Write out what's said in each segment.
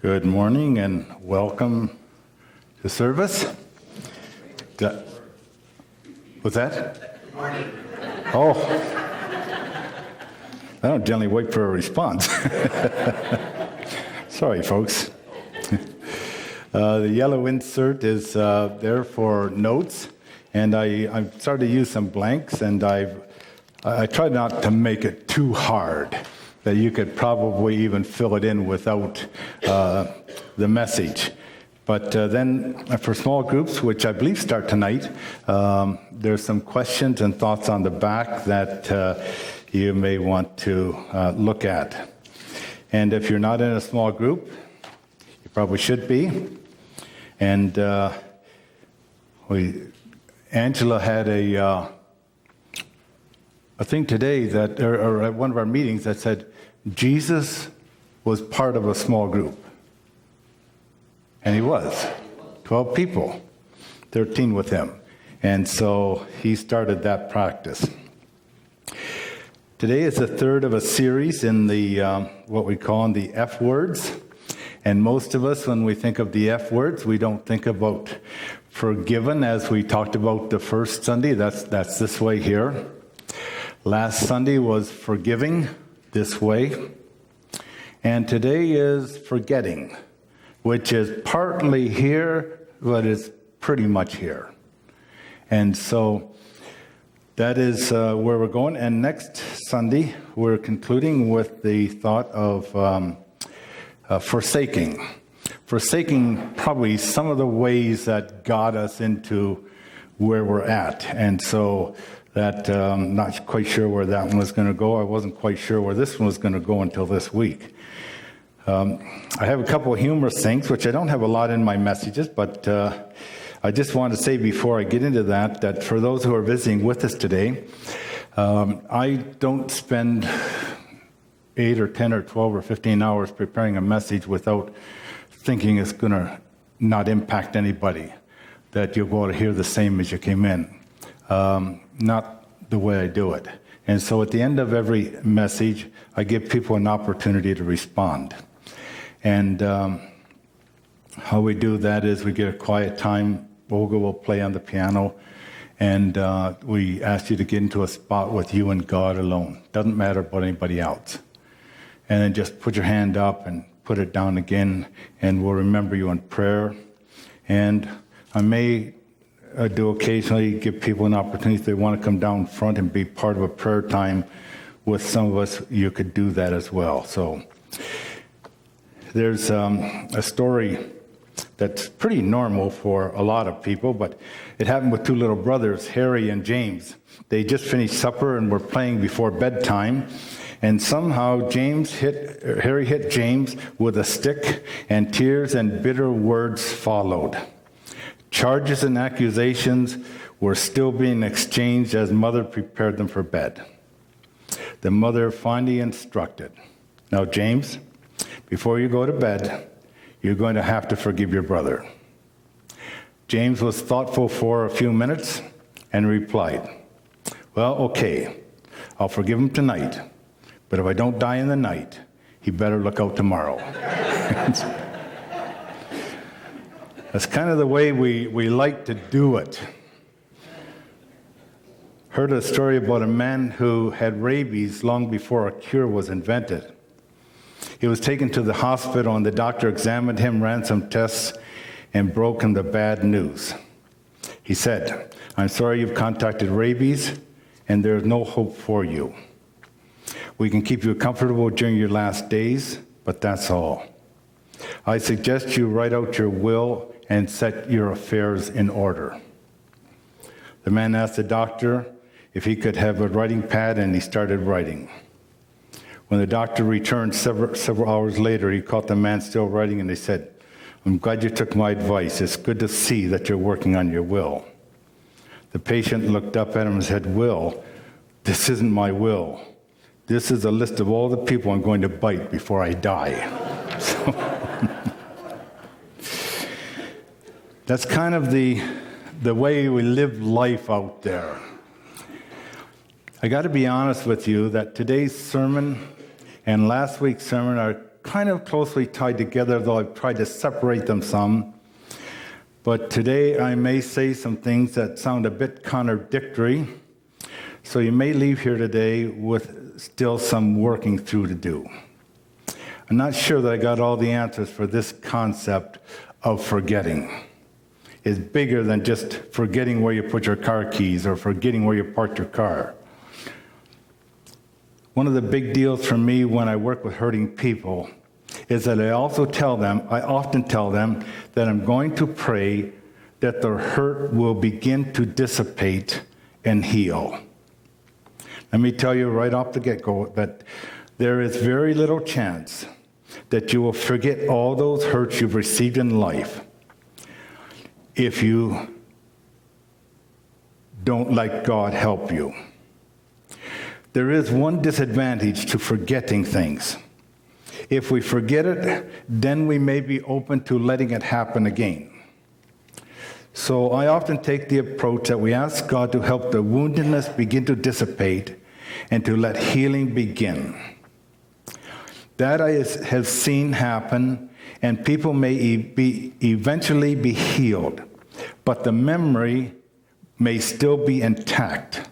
Good morning and welcome to service. What's that? Good morning. Oh, I don't generally wait for a response. Sorry, folks. The yellow insert is there for notes, and I started to use some blanks, and I tried not to make it too hard, that you could probably even fill it in without the message. But then for small groups, which I believe start tonight, there's some questions and thoughts on the back that you may want to look at. And if you're not in a small group, you probably should be. And Angela had a thing today that, or at one of our meetings that said, Jesus was part of a small group. And he was. 12 people, 13 with him. And so he started that practice. Today is the third of a series in the what we call the F words. And most of us, when we think of the F words, we don't think about forgiven, as we talked about the first Sunday. That's this way here. Last Sunday was forgiving, this way. And today is forgetting, which is partly here, but is pretty much here. And so that is where we're going. And next Sunday, we're concluding with the thought of forsaking. Forsaking probably some of the ways that got us into where we're at. And so that I'm not quite sure where that one was going to go. I wasn't quite sure where this one was going to go until this week. I have a couple of humorous things, which I don't have a lot in my messages, but I just want to say before I get into that for those who are visiting with us today, I don't spend 8 or 10 or 12 or 15 hours preparing a message without thinking it's going to not impact anybody, that you'll go to hear the same as you came in. Not the way I do it. And so at the end of every message, I give people an opportunity to respond. And how we do that is we get a quiet time. Olga will play on the piano, and we ask you to get into a spot with you and God alone. Doesn't matter about anybody else. And then just put your hand up and put it down again, and we'll remember you in prayer. And I may do occasionally give people an opportunity, if they want to come down front and be part of a prayer time with some of us, you could do that as well. So there's a story that's pretty normal for a lot of people, but it happened with two little brothers, Harry and James. They just finished supper and were playing before bedtime, and somehow Harry hit James with a stick, and tears and bitter words followed. Charges and accusations were still being exchanged as mother prepared them for bed. The mother finally instructed, "Now, James, before you go to bed, you're going to have to forgive your brother." James was thoughtful for a few minutes and replied, "Well, okay, I'll forgive him tonight, but if I don't die in the night, he better look out tomorrow." That's kind of the way we like to do it. Heard a story about a man who had rabies long before a cure was invented. He was taken to the hospital, and the doctor examined him, ran some tests, and broke him the bad news. He said, "I'm sorry you've contracted rabies, and there's no hope for you. We can keep you comfortable during your last days, but that's all. I suggest you write out your will and set your affairs in order." The man asked the doctor if he could have a writing pad, and he started writing. When the doctor returned several hours later, he caught the man still writing, and he said, "I'm glad you took my advice. It's good to see that you're working on your will." The patient looked up at him and said, "Will, this isn't my will. This is a list of all the people I'm going to bite before I die." That's kind of the way we live life out there. I got to be honest with you that today's sermon and last week's sermon are kind of closely tied together, though I've tried to separate them some. But today I may say some things that sound a bit contradictory. So you may leave here today with still some working through to do. I'm not sure that I got all the answers for this concept of forgetting. It's bigger than just forgetting where you put your car keys or forgetting where you parked your car. One of the big deals for me when I work with hurting people is that I often tell them that I'm going to pray that their hurt will begin to dissipate and heal. Let me tell you right off the get-go that there is very little chance that you will forget all those hurts you've received in life if you don't let God help you. There is one disadvantage to forgetting things. If we forget it, then we may be open to letting it happen again. So I often take the approach that we ask God to help the woundedness begin to dissipate and to let healing begin. That I have seen happen, and people may eventually be healed, but the memory may still be intact,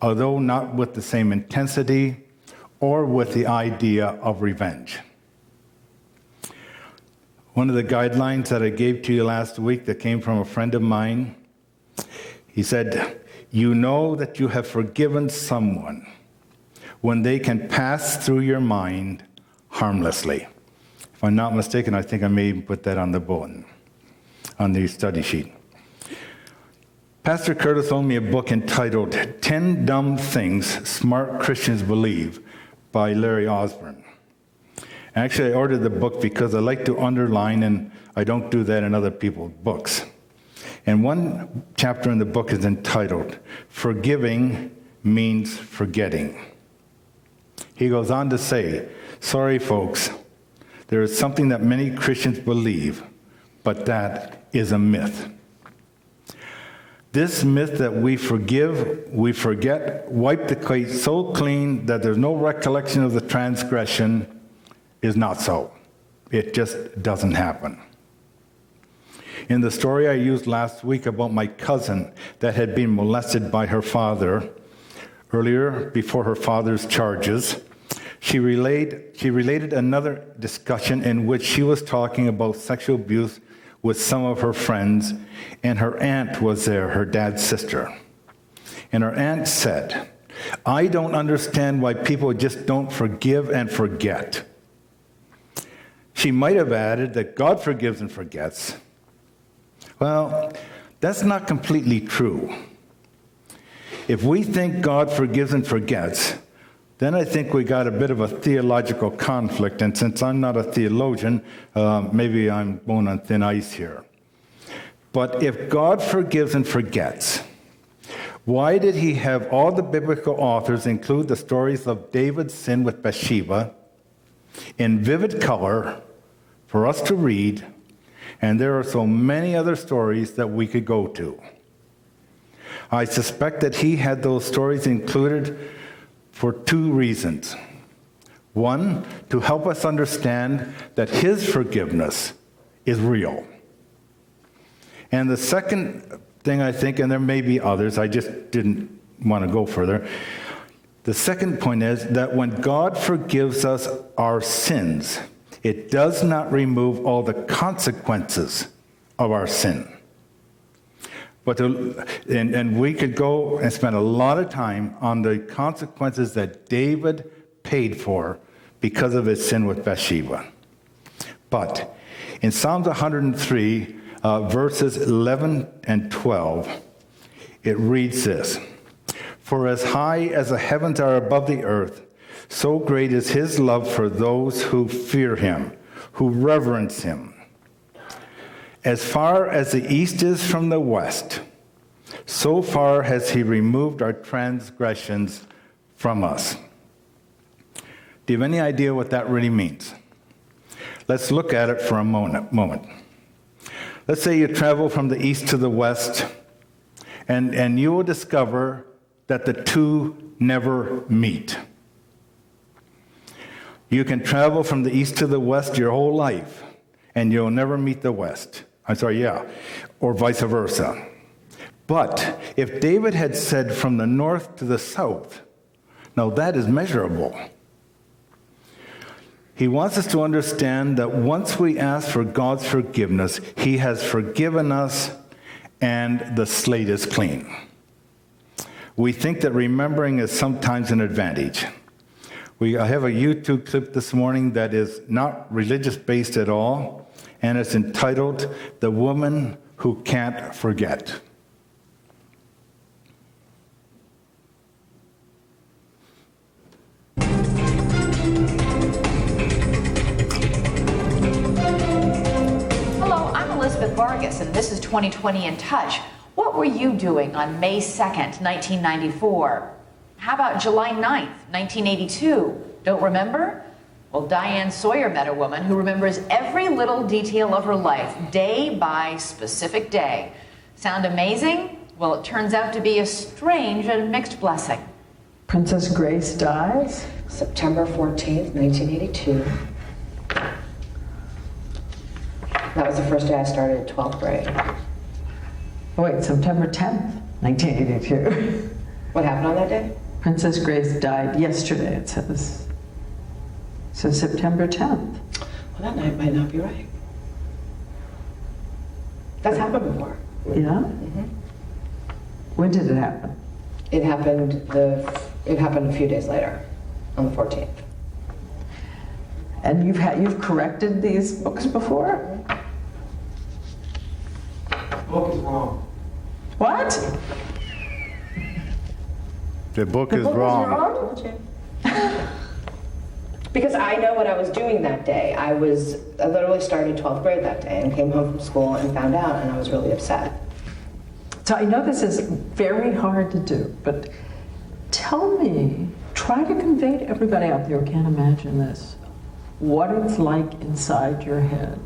although not with the same intensity or with the idea of revenge. One of the guidelines that I gave to you last week that came from a friend of mine, he said, "You know that you have forgiven someone when they can pass through your mind harmlessly." If I'm not mistaken, I think I may even put that on the bulletin, on the study sheet. Pastor Curtis loaned me a book entitled 10 Dumb Things Smart Christians Believe by Larry Osborne. Actually, I ordered the book because I like to underline, and I don't do that in other people's books. And one chapter in the book is entitled, "Forgiving Means Forgetting." He goes on to say, "Sorry, folks, there is something that many Christians believe, but that is a myth. This myth that we forgive, we forget, wipe the slate so clean that there's no recollection of the transgression is not so. It just doesn't happen." In the story I used last week about my cousin that had been molested by her father earlier before her father's charges, she related another discussion in which she was talking about sexual abuse with some of her friends, and her aunt was there, her dad's sister. And her aunt said, "I don't understand why people just don't forgive and forget." She might have added that God forgives and forgets. Well, that's not completely true. If we think God forgives and forgets, then I think we got a bit of a theological conflict, and since I'm not a theologian, maybe I'm going on thin ice here. But if God forgives and forgets, why did he have all the biblical authors include the stories of David's sin with Bathsheba in vivid color for us to read, and there are so many other stories that we could go to? I suspect that he had those stories included for two reasons. One, to help us understand that his forgiveness is real. And the second thing I think, and there may be others, I just didn't want to go further. The second point is that when God forgives us our sins, it does not remove all the consequences of our sin. But and we could go and spend a lot of time on the consequences that David paid for because of his sin with Bathsheba. But in Psalms 103, verses 11 and 12, it reads this: "For as high as the heavens are above the earth, so great is his love for those who fear him, who reverence him. As far as the east is from the west, so far has he removed our transgressions from us." Do you have any idea what that really means? Let's look at it for a moment. Let's say you travel from the east to the west, and you will discover that the two never meet. You can travel from the east to the west your whole life, and you'll never meet the west. Or vice versa. But if David had said from the north to the south, now that is measurable. He wants us to understand that once we ask for God's forgiveness, He has forgiven us and the slate is clean. We think that remembering is sometimes an advantage. I have a YouTube clip this morning that is not religious-based at all, and it's entitled, "The Woman Who Can't Forget." Hello, I'm Elizabeth Vargas, and this is 2020 in Touch. What were you doing on May 2nd, 1994? How about July 9th, 1982? Don't remember? Well, Diane Sawyer met a woman who remembers every little detail of her life, day by specific day. Sound amazing? Well, it turns out to be a strange and mixed blessing. Princess Grace dies? September 14th, 1982. That was the first day I started 12th grade. Oh, wait, September 10th, 1982. What happened on that day? Princess Grace died yesterday, it says. So September 10th. Well, that night might not be right. That's happened before. Yeah? When did it happen? It happened a few days later, on the 14th. And you've corrected these books before? Book is wrong. What? The book is wrong. Because I know what I was doing that day. I literally started 12th grade that day and came home from school and found out, and I was really upset. So I know this is very hard to do, but tell me, try to convey to everybody out there who can't imagine this, what it's like inside your head,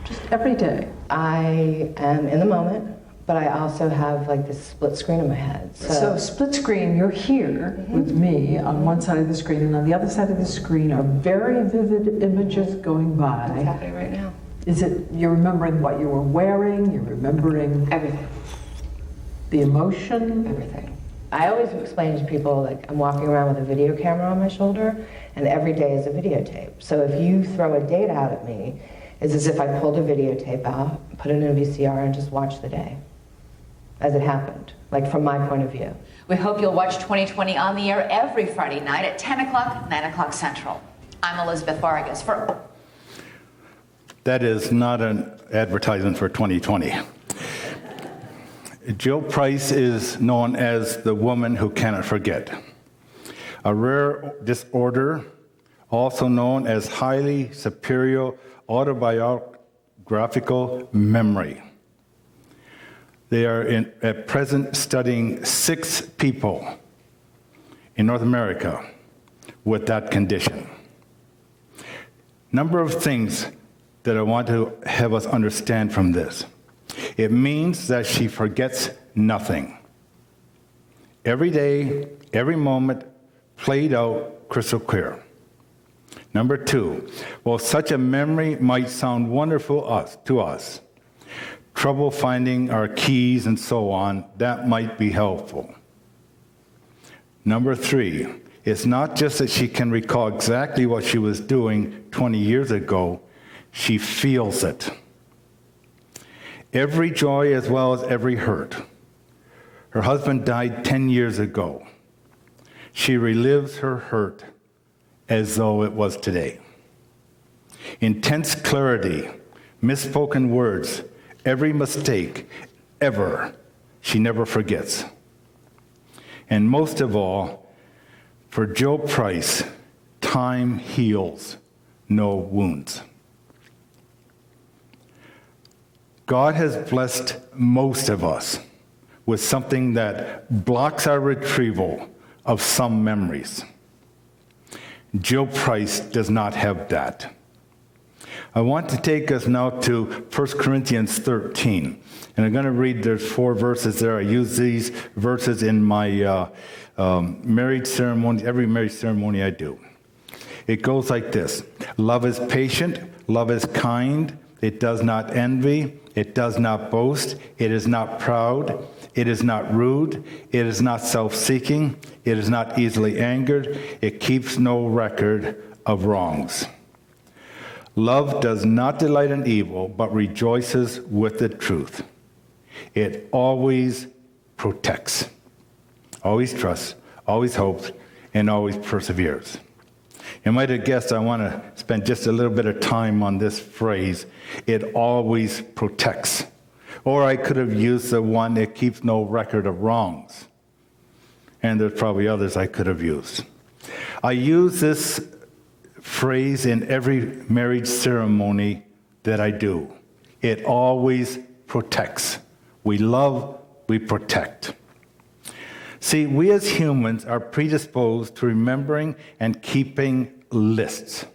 just every day. I am in the moment, but I also have like this split screen in my head. So split screen, you're here with me on one side of the screen, and on the other side of the screen are very vivid images going by. What's happening right now? Is it, you're remembering what you were wearing, you're remembering Everything. the emotion? Everything. I always explain to people, like, I'm walking around with a video camera on my shoulder, and every day is a videotape. So if you throw a date out at me, it's as if I pulled a videotape out, put it in a VCR, and just watched the day as it happened, like from my point of view. We hope you'll watch 2020 on the air every Friday night at 10 o'clock, 9 o'clock Central. I'm Elizabeth Vargas for... That is not an advertisement for 2020. Jill Price is known as the woman who cannot forget. A rare disorder, also known as highly superior autobiographical memory. They are at present studying 6 people in North America with that condition. Number of things that I want to have us understand from this. It means that she forgets nothing. Every day, every moment, played out crystal clear. Number 2, while such a memory might sound wonderful to us, trouble finding our keys and so on, that might be helpful. Number 3, it's not just that she can recall exactly what she was doing 20 years ago, she feels it. Every joy as well as every hurt. Her husband died 10 years ago. She relives her hurt as though it was today. Intense clarity, misspoken words, every mistake, ever, she never forgets. And most of all, for Jill Price, time heals no wounds. God has blessed most of us with something that blocks our retrieval of some memories. Jill Price does not have that. I want to take us now to 1 Corinthians 13. And I'm going to read, there's 4 verses there. I use these verses in my marriage ceremony, every marriage ceremony I do. It goes like this. Love is patient. Love is kind. It does not envy. It does not boast. It is not proud. It is not rude. It is not self-seeking. It is not easily angered. It keeps no record of wrongs. Love does not delight in evil, but rejoices with the truth. It always protects, always trusts, always hopes, and always perseveres. You might have guessed I want to spend just a little bit of time on this phrase, it always protects. Or I could have used the one, it keeps no record of wrongs. And there's probably others I could have used. I use this phrase in every marriage ceremony that I do. It always protects. We love, we protect. See, we as humans are predisposed to remembering and keeping lists.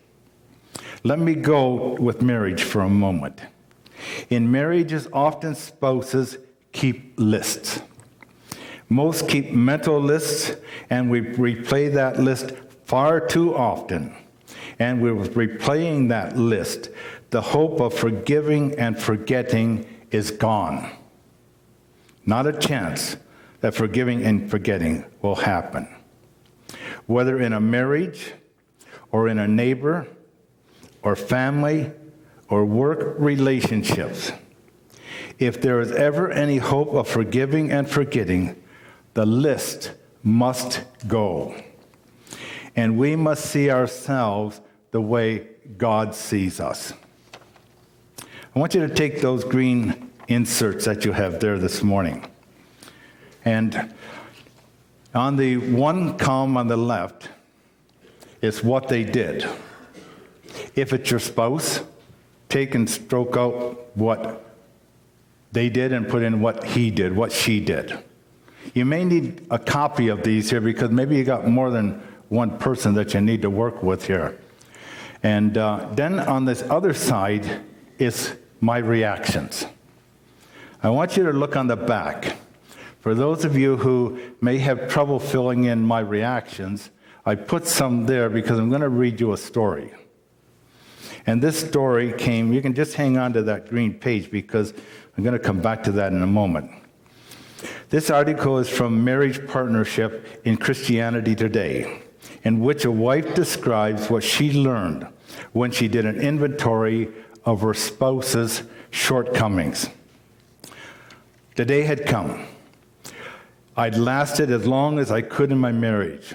Let me go with marriage for a moment. In marriages, often spouses keep lists. Most keep mental lists, and we replay that list far too often. And with replaying that list, the hope of forgiving and forgetting is gone. Not a chance that forgiving and forgetting will happen. Whether in a marriage, or in a neighbor, or family, or work relationships, if there is ever any hope of forgiving and forgetting, the list must go. And we must see ourselves the way God sees us. I want you to take those green inserts that you have there this morning. And on the one column on the left is what they did. If it's your spouse, take and stroke out what they did and put in what he did, what she did. You may need a copy of these here because maybe you got more than one person that you need to work with here. And then on this other side is my reactions. I want you to look on the back. For those of you who may have trouble filling in my reactions, I put some there because I'm going to read you a story. And this story came, you can just hang on to that green page because I'm going to come back to that in a moment. This article is from Marriage Partnership in Christianity Today, in which a wife describes what she learned when she did an inventory of her spouse's shortcomings. The day had come. I'd lasted as long as I could in my marriage.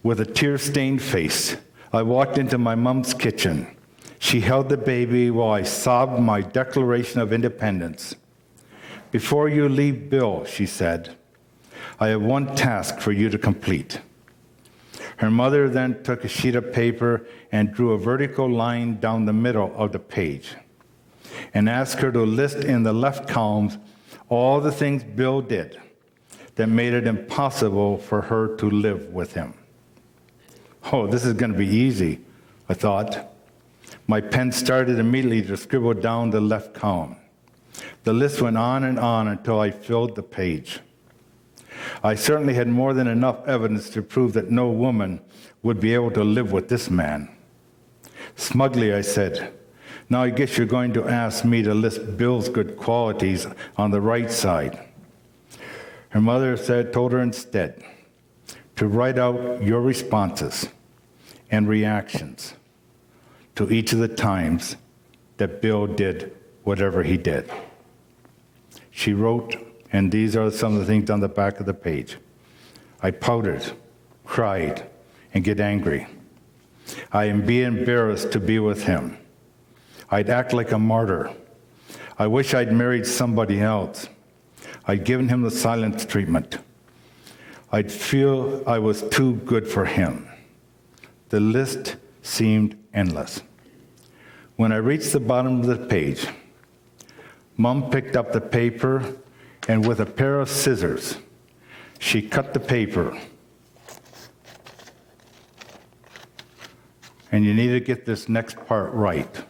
With a tear-stained face, I walked into my mom's kitchen. She held the baby while I sobbed my Declaration of Independence. "Before you leave, Bill," she said, "I have one task for you to complete." Her mother then took a sheet of paper and drew a vertical line down the middle of the page and asked her to list in the left columns all the things Bill did that made it impossible for her to live with him. Oh, this is going to be easy, I thought. My pen started immediately to scribble down the left column. The list went on until I filled the page. I certainly had more than enough evidence to prove that no woman would be able to live with this man. Smugly, I said, "Now I guess you're going to ask me to list Bill's good qualities on the right side." Her mother told her instead to write out your responses and reactions to each of the times that Bill did whatever he did. She wrote, and these are some of the things on the back of the page. I pouted, cried, and get angry. I'd be embarrassed to be with him. I'd act like a martyr. I wish I'd married somebody else. I'd given him the silence treatment. I'd feel I was too good for him. The list seemed endless. When I reached the bottom of the page, Mom picked up the paper, and with a pair of scissors, she cut the paper. And you need to get this next part right.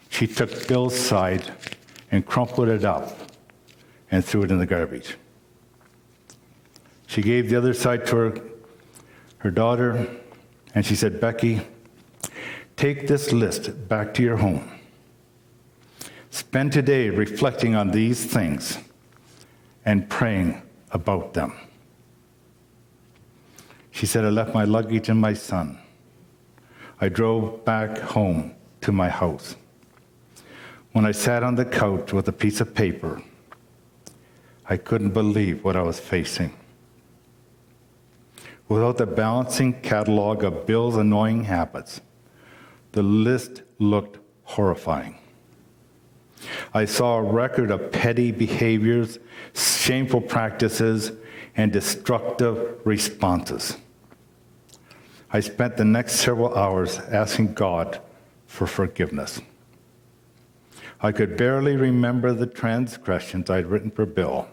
She took Bill's side and crumpled it up and threw it in the garbage. She gave the other side to her daughter, And she said, Becky, take this list back to your home. Spend today reflecting on these things and praying about them. She said, I left my luggage and my son. I drove back home to my house. When I sat on the couch with a piece of paper, I couldn't believe what I was facing. Without the balancing catalog of Bill's annoying habits, the list looked horrifying. I saw a record of petty behaviors, shameful practices, and destructive responses. I spent the next several hours asking God for forgiveness. I could barely remember the transgressions I'd written for Bill.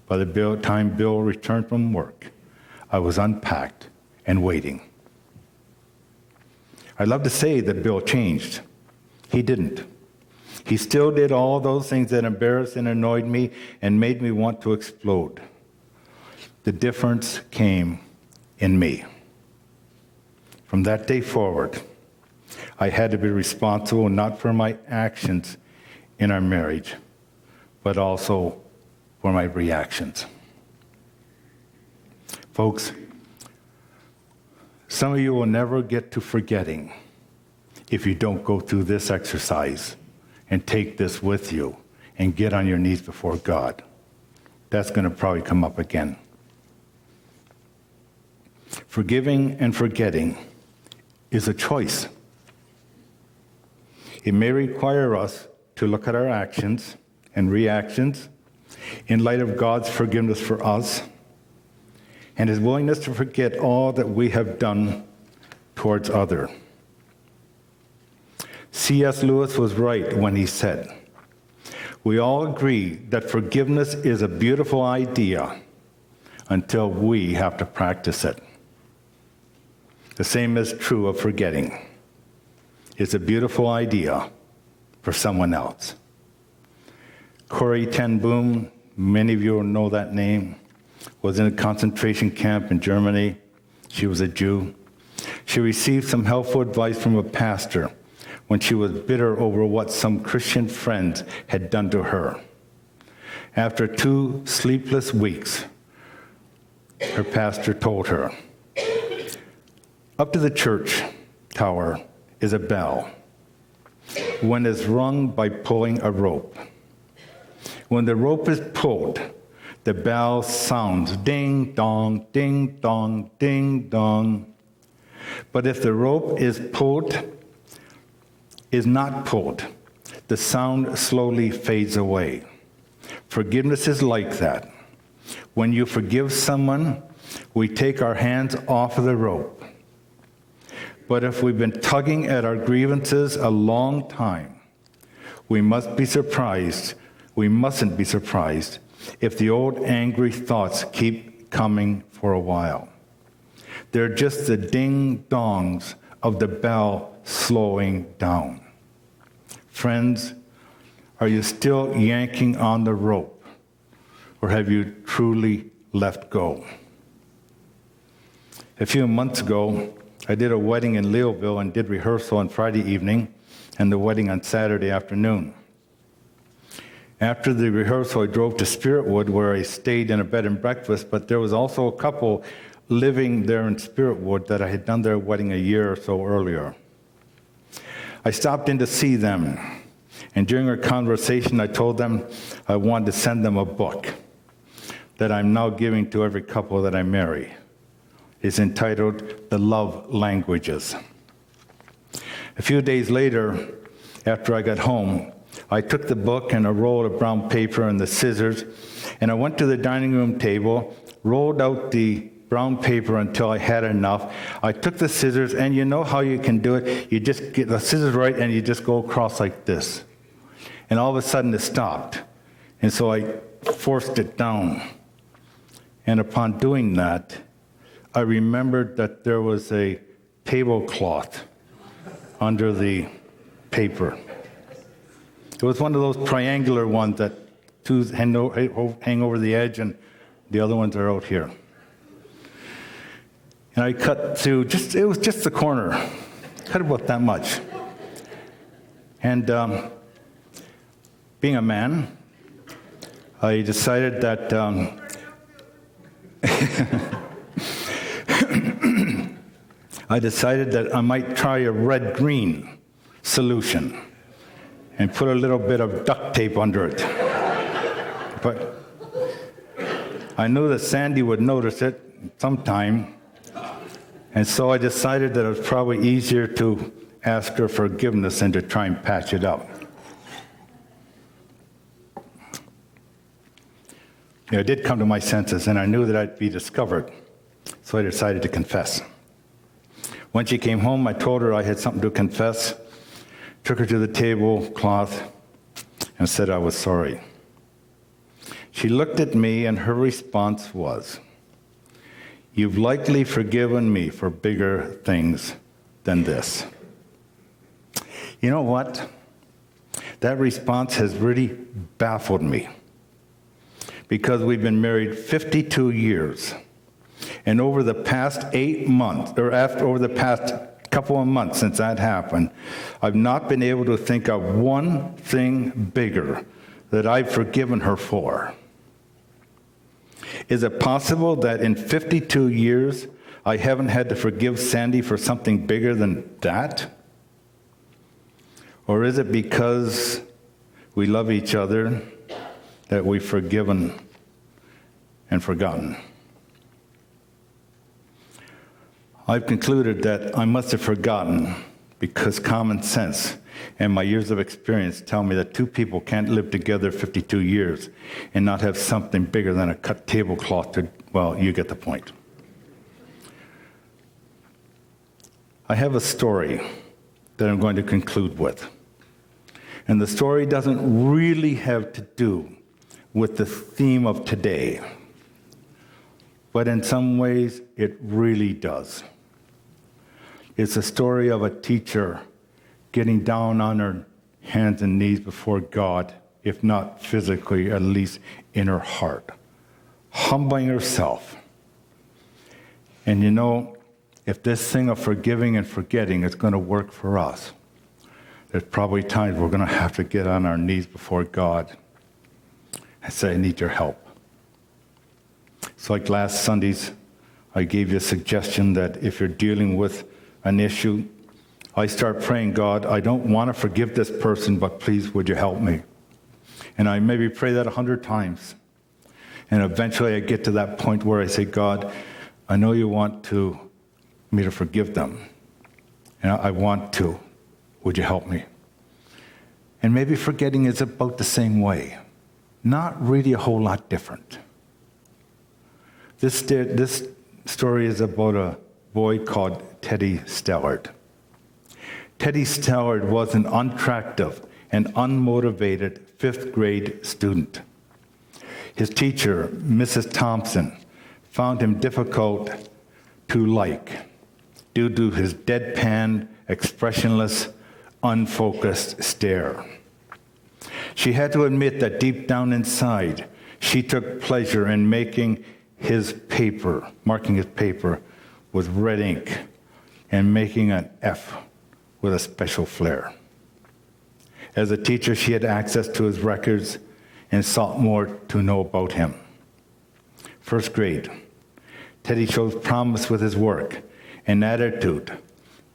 By the time Bill returned from work, I was unpacked and waiting. I'd love to say that Bill changed. He didn't. He still did all those things that embarrassed and annoyed me and made me want to explode. The difference came in me. From that day forward, I had to be responsible not for my actions in our marriage, but also for my reactions. Folks, some of you will never get to forgetting if you don't go through this exercise and take this with you and get on your knees before God. That's going to probably come up again. Forgiving and forgetting is a choice. It may require us to look at our actions and reactions in light of God's forgiveness for us and his willingness to forget all that we have done towards others. C.S. Lewis was right when he said, we all agree that forgiveness is a beautiful idea until we have to practice it. The same is true of forgetting. It's a beautiful idea for someone else. Corrie ten Boom, many of you will know that name, was in a concentration camp in Germany. She was a Jew. She received some helpful advice from a pastor when she was bitter over what some Christian friends had done to her. After 2 sleepless weeks, her pastor told her, up to the church tower is a bell. When it's rung by pulling a rope. When the rope is pulled, the bell sounds ding dong, ding dong, ding dong. But if the rope is not pulled, the sound slowly fades away. Forgiveness is like that. When you forgive someone, we take our hands off of the rope. But if we've been tugging at our grievances a long time, we mustn't be surprised if the old angry thoughts keep coming for a while. They're just the ding-dongs of the bell slowing down. Friends, are you still yanking on the rope, or have you truly let go? A few months ago, I did a wedding in Leoville and did rehearsal on Friday evening and the wedding on Saturday afternoon. After the rehearsal, I drove to Spiritwood where I stayed in a bed and breakfast, but there was also a couple living there in Spiritwood that I had done their wedding a year or so earlier. I stopped in to see them, and during our conversation, I told them I wanted to send them a book that I'm now giving to every couple that I marry. It's entitled The Love Languages. A few days later, after I got home, I took the book and a roll of brown paper and the scissors, and I went to the dining room table, rolled out the brown paper until I had enough. I took the scissors, and you know how you can do it. You just get the scissors right, and you just go across like this. And all of a sudden, it stopped. And so I forced it down. And upon doing that, I remembered that there was a tablecloth under the paper. It was one of those triangular ones that 2 hang over the edge and the other ones are out here. And I cut through, it was just the corner, cut about that much. And being a man, I decided that I might try a red-green solution and put a little bit of duct tape under it. But I knew that Sandy would notice it sometime, and so I decided that it was probably easier to ask her forgiveness than to try and patch it up. I did come to my senses, and I knew that I'd be discovered, so I decided to confess. When she came home, I told her I had something to confess, took her to the tablecloth, and said I was sorry. She looked at me, and her response was, "You've likely forgiven me for bigger things than this." You know what? That response has really baffled me, because we've been married 52 years. And over the past 8 months, over the past couple of months since that happened, I've not been able to think of one thing bigger that I've forgiven her for. Is it possible that in 52 years, I haven't had to forgive Sandy for something bigger than that? Or is it because we love each other that we've forgiven and forgotten? I've concluded that I must have forgotten because common sense and my years of experience tell me that two people can't live together 52 years and not have something bigger than a cut tablecloth to, well, you get the point. I have a story that I'm going to conclude with. And the story doesn't really have to do with the theme of today, but in some ways it really does. It's a story of a teacher getting down on her hands and knees before God, if not physically, at least in her heart, humbling herself. And you know, if this thing of forgiving and forgetting is going to work for us, there's probably times we're going to have to get on our knees before God and say, I need your help. It's like last Sundays, I gave you a suggestion that if you're dealing with an issue, I start praying, God, I don't want to forgive this person, but please, would you help me? And I maybe pray that 100 times. And eventually I get to that point where I say, God, I know you want me to forgive them. And I want to. Would you help me? And maybe forgetting is about the same way. Not really a whole lot different. This story is about a boy called Teddy Stellard. Teddy Stellard was an unattractive and unmotivated 5th grade student. His teacher, Mrs. Thompson, found him difficult to like due to his deadpan, expressionless, unfocused stare. She had to admit that deep down inside, she took pleasure in marking his paper with red ink and making an F with a special flair. As a teacher, she had access to his records and sought more to know about him. 1st grade, Teddy shows promise with his work and attitude,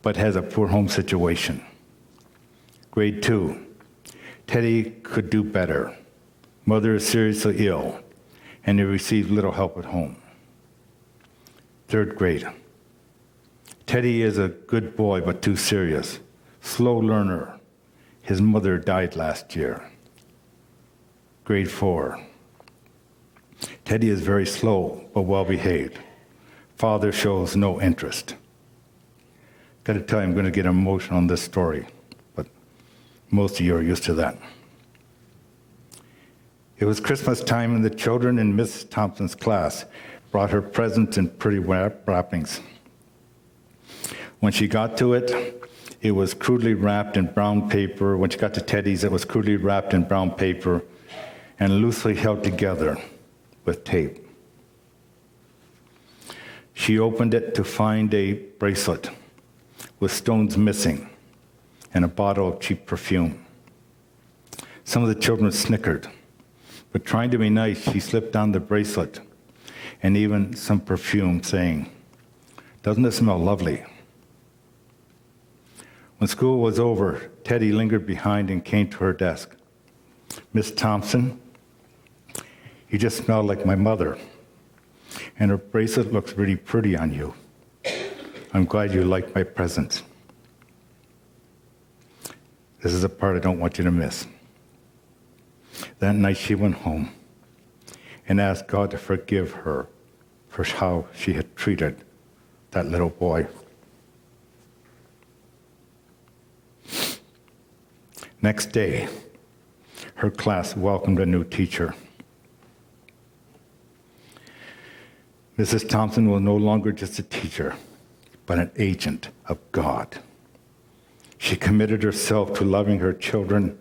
but has a poor home situation. Grade 2, Teddy could do better. Mother is seriously ill, and he receives little help at home. 3rd grade, Teddy is a good boy, but too serious. Slow learner. His mother died last year. Grade 4, Teddy is very slow, but well-behaved. Father shows no interest. Got to tell you, I'm going to get emotional on this story, but most of you are used to that. It was Christmas time, and the children in Miss Thompson's class brought her presents in pretty wrappings. When she got to it, it was crudely wrapped in brown paper. When she got to Teddy's, it was crudely wrapped in brown paper and loosely held together with tape. She opened it to find a bracelet with stones missing and a bottle of cheap perfume. Some of the children snickered, but trying to be nice, she slipped on the bracelet and even some perfume, saying, "Doesn't it smell lovely?" When school was over, Teddy lingered behind and came to her desk. "Miss Thompson, you just smell like my mother, and her bracelet looks really pretty on you. I'm glad you like my present." This is the part I don't want you to miss. That night she went home and asked God to forgive her for how she had treated that little boy. Next day, her class welcomed a new teacher. Mrs. Thompson was no longer just a teacher, but an agent of God. She committed herself to loving her children,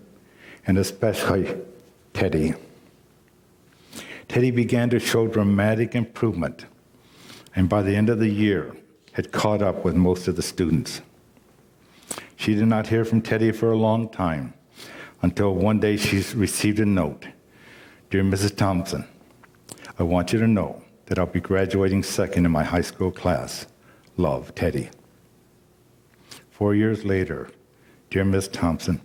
and especially Teddy. Teddy began to show dramatic improvement, and by the end of the year, had caught up with most of the students. She did not hear from Teddy for a long time, until one day she received a note. "Dear Mrs. Thompson, I want you to know that I'll be graduating second in my high school class. Love, Teddy." 4 years later, "Dear Miss Thompson,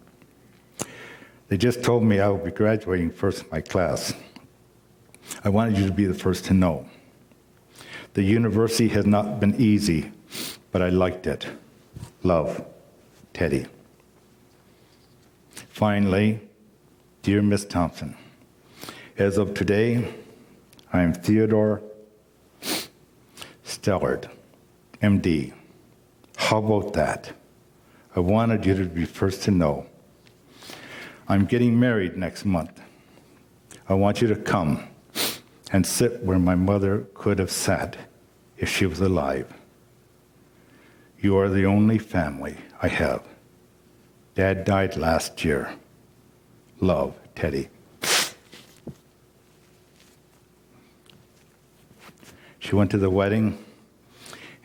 they just told me I will be graduating first in my class. I wanted you to be the first to know. The university has not been easy, but I liked it. Love, Teddy." Finally, "Dear Miss Thompson, as of today, I am Theodore Stellard, MD. How about that? I wanted you to be first to know. I'm getting married next month. I want you to come and sit where my mother could have sat if she was alive. You are the only family I have. Dad died last year. Love, Teddy." She went to the wedding,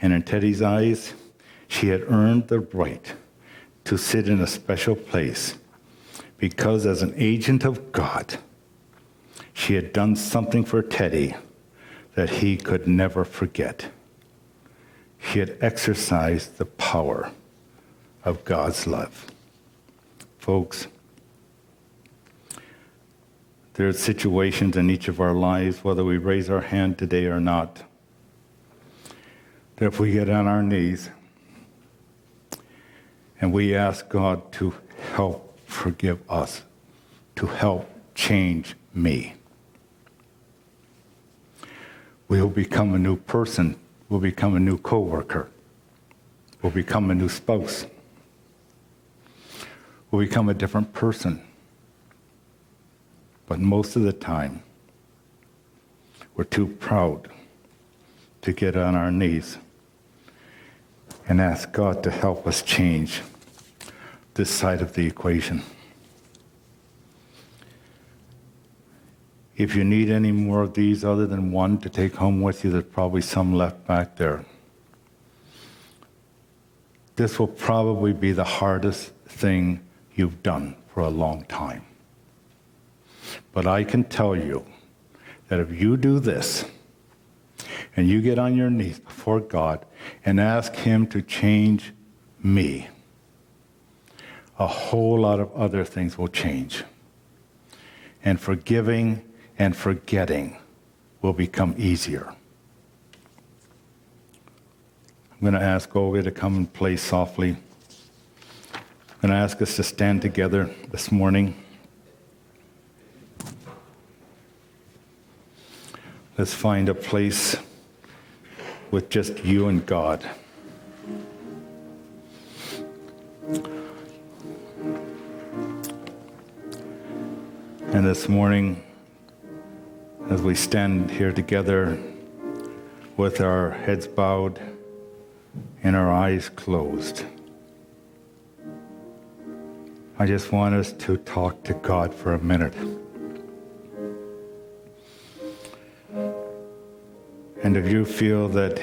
and in Teddy's eyes, she had earned the right to sit in a special place because, as an agent of God, she had done something for Teddy that he could never forget. She had exercised the power of God's love. Folks, there are situations in each of our lives, whether we raise our hand today or not, that if we get on our knees and we ask God to help forgive us, to help change me, we will become a new person, we'll become a new coworker, we'll become a new spouse, we'll become a different person. But most of the time, we're too proud to get on our knees and ask God to help us change this side of the equation. If you need any more of these other than one to take home with you, there's probably some left back there. This will probably be the hardest thing you've done for a long time. But I can tell you that if you do this, and you get on your knees before God and ask Him to change me, a whole lot of other things will change. And forgiving and forgetting will become easier. I'm going to ask Olga to come and play softly. I'm going to ask us to stand together this morning. Let's find a place with just you and God. And this morning, as we stand here together with our heads bowed and our eyes closed, I just want us to talk to God for a minute. And if you feel that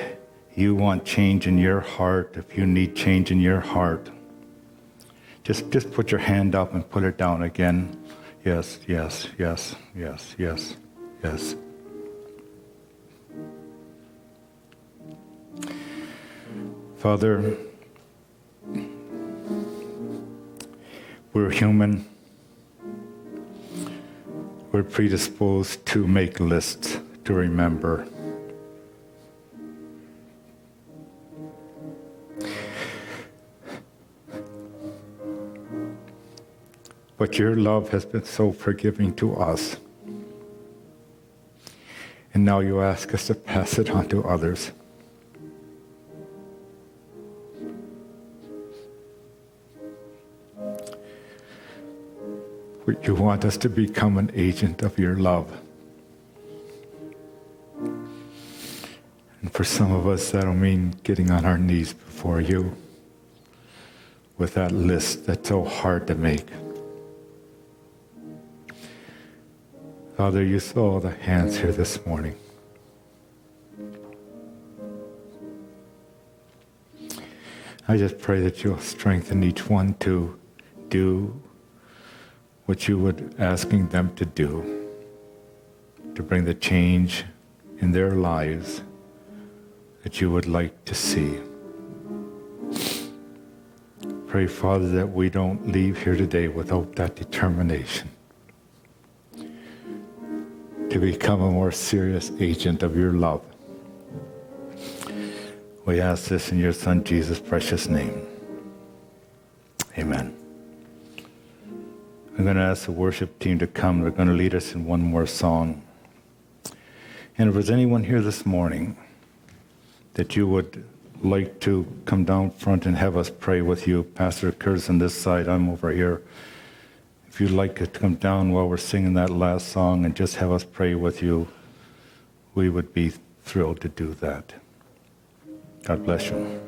you want change in your heart, if you need change in your heart, just put your hand up and put it down again. Yes, yes, yes, yes, yes, yes. Father, we're human. We're predisposed to make lists, to remember. But your love has been so forgiving to us. And now you ask us to pass it on to others. You want us to become an agent of your love. And for some of us, that'll mean getting on our knees before you with that list that's so hard to make. Father, you saw the hands here this morning. I just pray that you'll strengthen each one to do what you would asking them to do, to bring the change in their lives that you would like to see. Pray, Father, that we don't leave here today without that determination to become a more serious agent of your love. We ask this in your Son, Jesus' precious name. Amen. I'm going to ask the worship team to come. They're going to lead us in one more song. And if there's anyone here this morning that you would like to come down front and have us pray with you, Pastor Curtis on this side, I'm over here. If you'd like to come down while we're singing that last song and just have us pray with you, we would be thrilled to do that. God bless you.